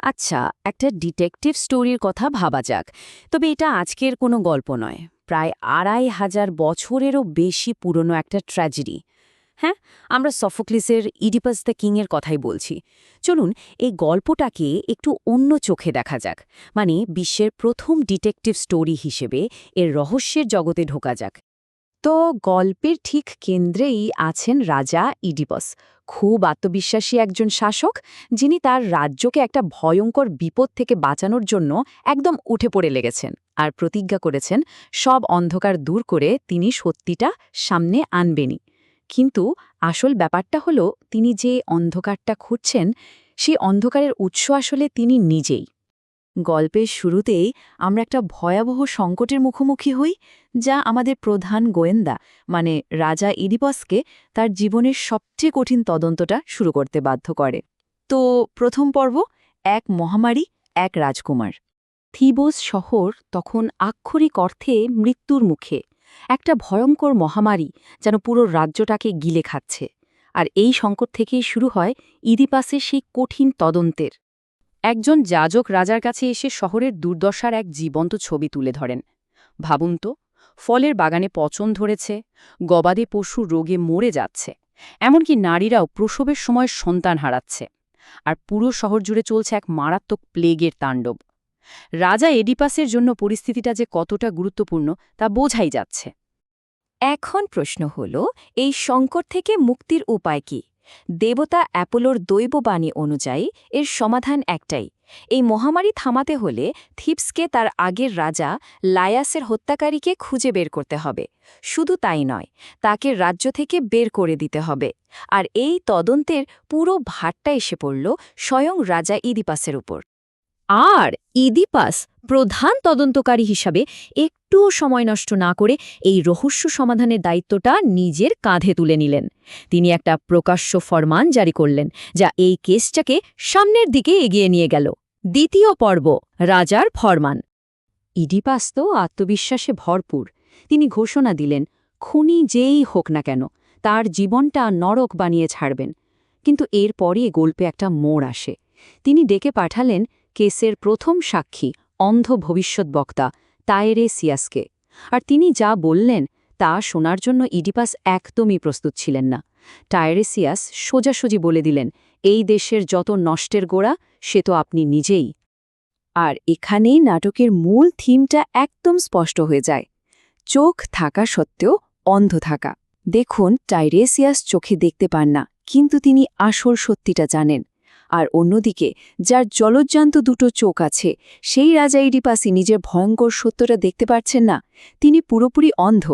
আচ্ছা, একটা ডিটেকটিভ স্টোরির কথা ভাবা যাক। তবে এটা আজকের কোনো গল্প নয়। প্রায় ২,৫০০ বছরেরও বেশি পুরনো একটা ট্র্যাজেডি। হ্যাঁ, আমরা সফোক্লিসের ইডিপাস দ্য কিংয়ের কথাই বলছি। চলুন এই গল্পটাকে একটু অন্য চোখে দেখা যাক। মানে বিশ্বের প্রথম ডিটেকটিভ স্টোরি হিসেবে এর রহস্যের জগতে ঢোকা যাক। তো গল্পের ঠিক কেন্দ্রেই আছেন রাজা ইডিপাস, খুব আত্মবিশ্বাসী একজন শাসক, যিনি তার রাজ্যকে একটা ভয়ঙ্কর বিপদ থেকে বাঁচানোর জন্য একদম উঠে পড়ে লেগেছেন আর প্রতিজ্ঞা করেছেন সব অন্ধকার দূর করে তিনি সত্যিটা সামনে আনবেনই। কিন্তু আসল ব্যাপারটা হলো, তিনি যে অন্ধকারটা খুঁজছেন সেই অন্ধকারের উৎস আসলে তিনি নিজেই। গল্পের শুরুতেই আমরা একটা ভয়াবহ সংকটের মুখোমুখি হই, যা আমাদের প্রধান গোয়েন্দা মানে রাজা ইডিপাসকে তার জীবনের সবচেয়ে কঠিন তদন্তটা শুরু করতে বাধ্য করে। তো প্রথম পর্ব, এক মহামারী, এক রাজকুমার। থিবোস শহর তখন আক্ষরিক অর্থে মৃত্যুর মুখে। একটা ভয়ঙ্কর মহামারী যেন পুরো রাজ্যটাকে গিলে খাচ্ছে। আর এই সংকট থেকেই শুরু হয় ইডিপাসের সেই কঠিন তদন্তের। একজন যাজক রাজার কাছে এসে শহরের দুর্দশার এক জীবন্ত ছবি তুলে ধরেন। ভাবুন তো, ফলের বাগানে পচন ধরেছে, গবাদি পশু রোগে মরে যাচ্ছে, এমনকি নারীরাও প্রসবের সময় সন্তান হারাচ্ছে। আর পুরো শহর জুড়ে চলছে এক মারাত্মক প্লেগের তাণ্ডব। রাজা এডিপাসের জন্য পরিস্থিতিটা যে কতটা গুরুত্বপূর্ণ তা বোঝাই যাচ্ছে। এখন প্রশ্ন হল, এই সংকট থেকে মুক্তির উপায় কি? দেবতা অ্যাপোলোর দৈববাণী অনুযায়ী এর সমাধান একটাই। এই মহামারী থামাতে হলে থিবসকে তার আগের রাজা লায়াসের হত্যাকারীকে খুঁজে বের করতে হবে। শুধু তাই নয়, তাকে রাজ্য থেকে বের করে দিতে হবে। আর এই তদন্তের পুরো ভারটা এসে পড়ল স্বয়ং রাজা ইডিপাসের উপর। আর ইডিপাস প্রধান তদন্তকারী হিসাবে একটুও সময় নষ্ট না করে এই রহস্য সমাধানের দায়িত্বটা নিজের কাঁধে তুলে নিলেন। তিনি একটা প্রকাশ্য ফরমান জারি করলেন, যা এই কেসটাকে সামনের দিকে এগিয়ে নিয়ে গেল। দ্বিতীয় পর্ব, রাজার ফরমান। ইডিপাস তো আত্মবিশ্বাসে ভরপুর। তিনি ঘোষণা দিলেন, খুনি যেই হোক না কেন তার জীবনটা নরক বানিয়ে ছাড়বেন। কিন্তু এরপরই গল্পে একটা মোড় আসে। তিনি ডেকে পাঠালেন কেসের প্রথম সাক্ষী, অন্ধ ভবিষ্যৎবক্তা টাইরেসিয়াসকে। আর তিনি যা বললেন তা শোনার জন্য ইডিপাস একদমই প্রস্তুত ছিলেন না। টাইরেসিয়াস সোজাসুজি বলে দিলেন, এই দেশের যত নষ্টের গোড়া সে তো আপনি নিজেই। আর এখানেই নাটকের মূল থিমটা একদম স্পষ্ট হয়ে যায়। চোখ থাকা সত্ত্বেও অন্ধ থাকা। দেখুন, টাইরেসিয়াস চোখে দেখতে পান না, কিন্তু তিনি আসল সত্যিটা জানেন। আর অন্যদিকে যার জলজ্জান্ত দুটো চোখ আছে, সেই রাজা ইডিপাসই নিজের ভয়ঙ্কর সত্যটা দেখতে পারছেন না। তিনি পুরোপুরি অন্ধ।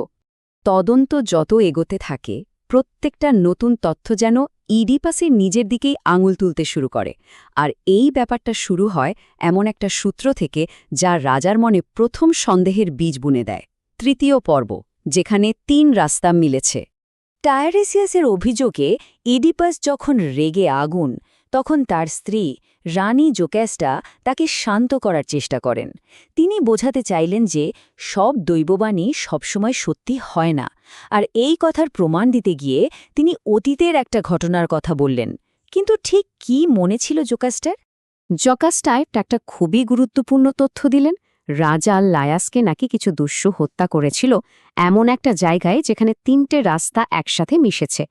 তদন্ত যত এগোতে থাকে, প্রত্যেকটা নতুন তথ্য যেন ইডিপাসের নিজের দিকেই আঙুল তুলতে শুরু করে। আর এই ব্যাপারটা শুরু হয় এমন একটা সূত্র থেকে, যা রাজার মনে প্রথম সন্দেহের বীজ বুনে দেয়। তৃতীয় পর্ব, যেখানে ৩ রাস্তা মিলেছে। টাইরেসিয়াসের অভিযোগে ইডিপাস যখন রেগে আগুন, তখন তার স্ত্রী রানী জোক্যাস্টা তাকে শান্ত করার চেষ্টা করেন। তিনি বোঝাতে চাইলেন যে সব দৈববাণী সবসময় সত্যি হয় না। আর এই কথার প্রমাণ দিতে গিয়ে তিনি অতীতের একটা ঘটনার কথা বললেন। কিন্তু ঠিক কি মনে ছিল জোক্যাস্টার? জোক্যাস্টায় একটা খুবই গুরুত্বপূর্ণ তথ্য দিলেন। রাজা লায়াসকে নাকি কিছু দস্যু হত্যা করেছিল এমন একটা জায়গায় যেখানে ৩টে রাস্তা একসাথে মিশেছে।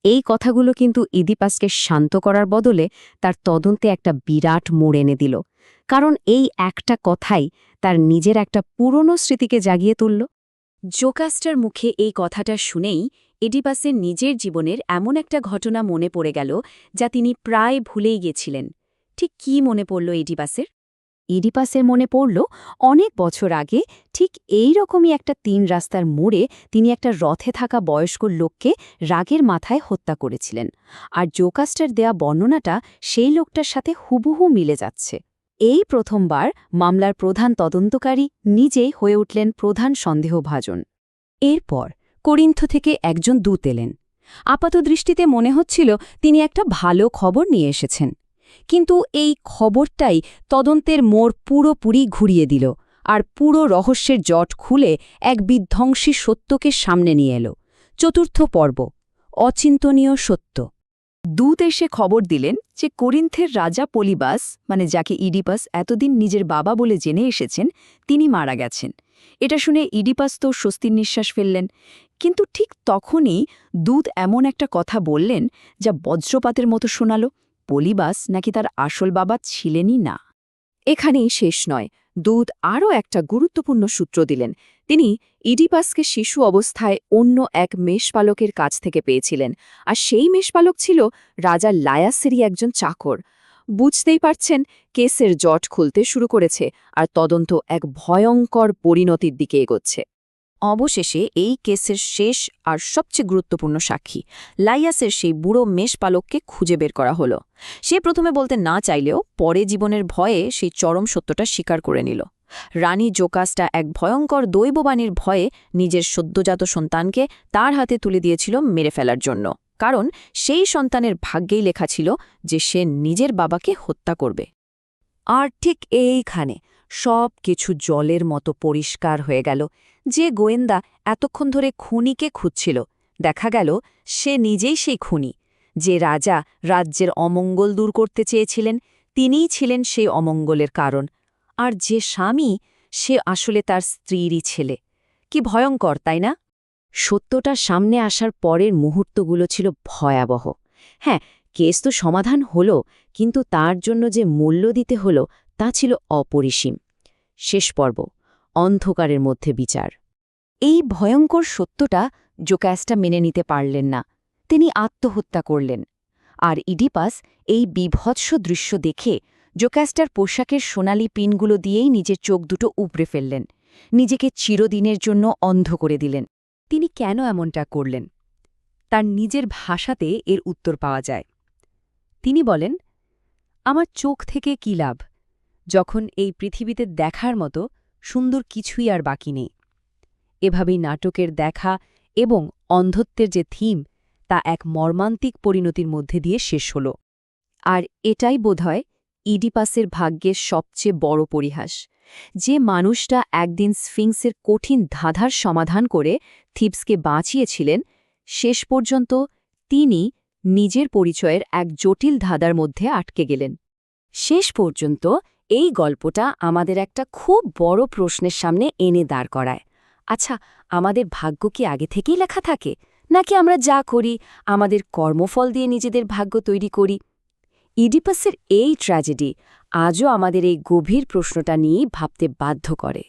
এই কথাগুলো কিন্তু ইডিপাসকে শান্ত করার বদলে তার তদন্তে একটা বিরাট মোড় এনে দিল। কারণ এই একটা কথাই তার নিজের একটা পুরনো স্মৃতিকে জাগিয়ে তুলল। জোক্যাস্টার মুখে এই কথাটা শুনেই ইডিপাসের নিজের জীবনের এমন একটা ঘটনা মনে পড়ে গেল, যা তিনি প্রায় ভুলেই গেছিলেন। ঠিক কি মনে পড়ল ইডিপাসের? ইডিপাসের মনে পড়ল, অনেক বছর আগে ঠিক এই রকমই একটা ৩ রাস্তার মোড়ে তিনি একটা রথে থাকা বয়স্ক লোককে রাগের মাথায় হত্যা করেছিলেন। আর জোক্যাস্টার দেয়া বর্ণনাটা সেই লোকটার সাথে হুবহু মিলে যাচ্ছে। এই প্রথমবার মামলার প্রধান তদন্তকারী নিজেই হয়ে উঠলেন প্রধান সন্দেহভাজন। এরপর করিন্থ থেকে একজন দূত এলেন। আপাতদৃষ্টিতে মনে হচ্ছিল তিনি একটা ভালো খবর নিয়ে এসেছেন। কিন্তু এই খবরটাই তদন্তের মোড় পুরোপুরি ঘুরিয়ে দিল আর পুরো রহস্যের জট খুলে এক বিধ্বংসী সত্যকে সামনে নিয়ে এলো। চতুর্থ পর্ব, অচিন্তনীয় সত্য। দূত এসে খবর দিলেন যে করিন্থের রাজা পলিবাস যাকে ইডিপাস এতদিন নিজের বাবা বলে জেনে এসেছেন তিনি মারা গেছেন। এটা শুনে ইডিপাস তো স্বস্তির নিঃশ্বাস ফেললেন, কিন্তু ঠিক তখনই দূত এমন একটা কথা বললেন যা বজ্রপাতের মতো শোনাল। পলিবাস নাকি তার আসল বাবা ছিলেনই না। এখানেই শেষ নয়, দূত আরও একটা গুরুত্বপূর্ণ সূত্র দিলেন। তিনি ইডিপাসকে শিশু অবস্থায় অন্য এক মেষপালকের কাছ থেকে পেয়েছিলেন, আর সেই মেষপালক ছিল রাজা লায়াসেরই একজন চাকর। বুঝতেই পারছেন, কেসের জট খুলতে শুরু করেছে, আর তদন্ত এক ভয়ঙ্কর পরিণতির দিকে এগোচ্ছে। অবশেষে এই কেসের শেষ আর সবচেয়ে গুরুত্বপূর্ণ সাক্ষী লাইয়াসের সেই বুড়ো মেষপালককে খুঁজে বের করা হলো। সে প্রথমে বলতে না চাইলেও পরে জীবনের ভয়ে সেই চরম সত্যটা স্বীকার করে নিল। রানী জোকাসটা এক ভয়ঙ্কর দৈববাণীর ভয়ে নিজের সদ্যজাত সন্তানকে তার হাতে তুলে দিয়েছিল মেরে ফেলার জন্য, কারণ সেই সন্তানের ভাগ্যেই লেখা ছিল যে সে নিজের বাবাকে হত্যা করবে। আর ঠিক এইখানে সব কিছু জলের মতো পরিষ্কার হয়ে গেল। যে গোয়েন্দা এতক্ষণ ধরে খুনিকে খুঁজছিল, দেখা গেল সে নিজেই সেই খুনি। যে রাজা রাজ্যের অমঙ্গল দূর করতে চেয়েছিলেন, তিনিই ছিলেন সেই অমঙ্গলের কারণ। আর যে স্বামী, সে আসলে তার স্ত্রীরই ছেলে। কি ভয়ঙ্কর, তাই না? সত্যটা সামনে আসার পরের মুহূর্তগুলো ছিল ভয়াবহ। হ্যাঁ, কেস তো সমাধান হলো, কিন্তু তার জন্য যে মূল্য দিতে হলো তা ছিল অপরিসীম। শেষ পর্ব, অন্ধকারের মধ্যে বিচার। এই ভয়ঙ্কর সত্যটা জোকাসটা মেনে নিতে পারলেন না। তিনি আত্মহত্যা করলেন। আর ইডিপাস এই বীভৎস দৃশ্য দেখে জোকাসটার পোশাকের সোনালি পিনগুলো দিয়েই নিজের চোখ দুটো উপড়ে ফেললেন, নিজেকে চিরদিনের জন্য অন্ধ করে দিলেন। তিনি কেন এমনটা করলেন? তার নিজের ভাষাতে এর উত্তর পাওয়া যায়। তিনি বলেন, আমার চোখ থেকে কী লাভ, যখন এই পৃথিবীতে দেখার মতো সুন্দর কিছুই আর বাকি নেই। এভাবেই নাটকের দেখা এবং অন্ধত্বের যে থিম, তা এক মর্মান্তিক পরিণতির মধ্যে দিয়ে শেষ হল। আর এটাই বোধহয় ইডিপাসের ভাগ্যের সবচেয়ে বড় পরিহাস। যে মানুষটা একদিন স্ফিংসের কঠিন ধাঁধার সমাধান করে থিবসকে বাঁচিয়েছিলেন, শেষ পর্যন্ত তিনি নিজের পরিচয়ের এক জটিল ধাঁধার মধ্যে আটকে গেলেন। শেষ পর্যন্ত এই গল্পটা আমাদের একটা খুব বড় প্রশ্নের সামনে এনে দাঁড় করায়। আচ্ছা, আমাদের ভাগ্য কি আগে থেকেই লেখা থাকে, নাকি আমরা যা করি আমাদের কর্মফল দিয়ে নিজেদের ভাগ্য তৈরি করি? ইডিপাসের এই ট্র্যাজেডি আজও আমাদের এই গভীর প্রশ্নটা নিয়েই ভাবতে বাধ্য করে।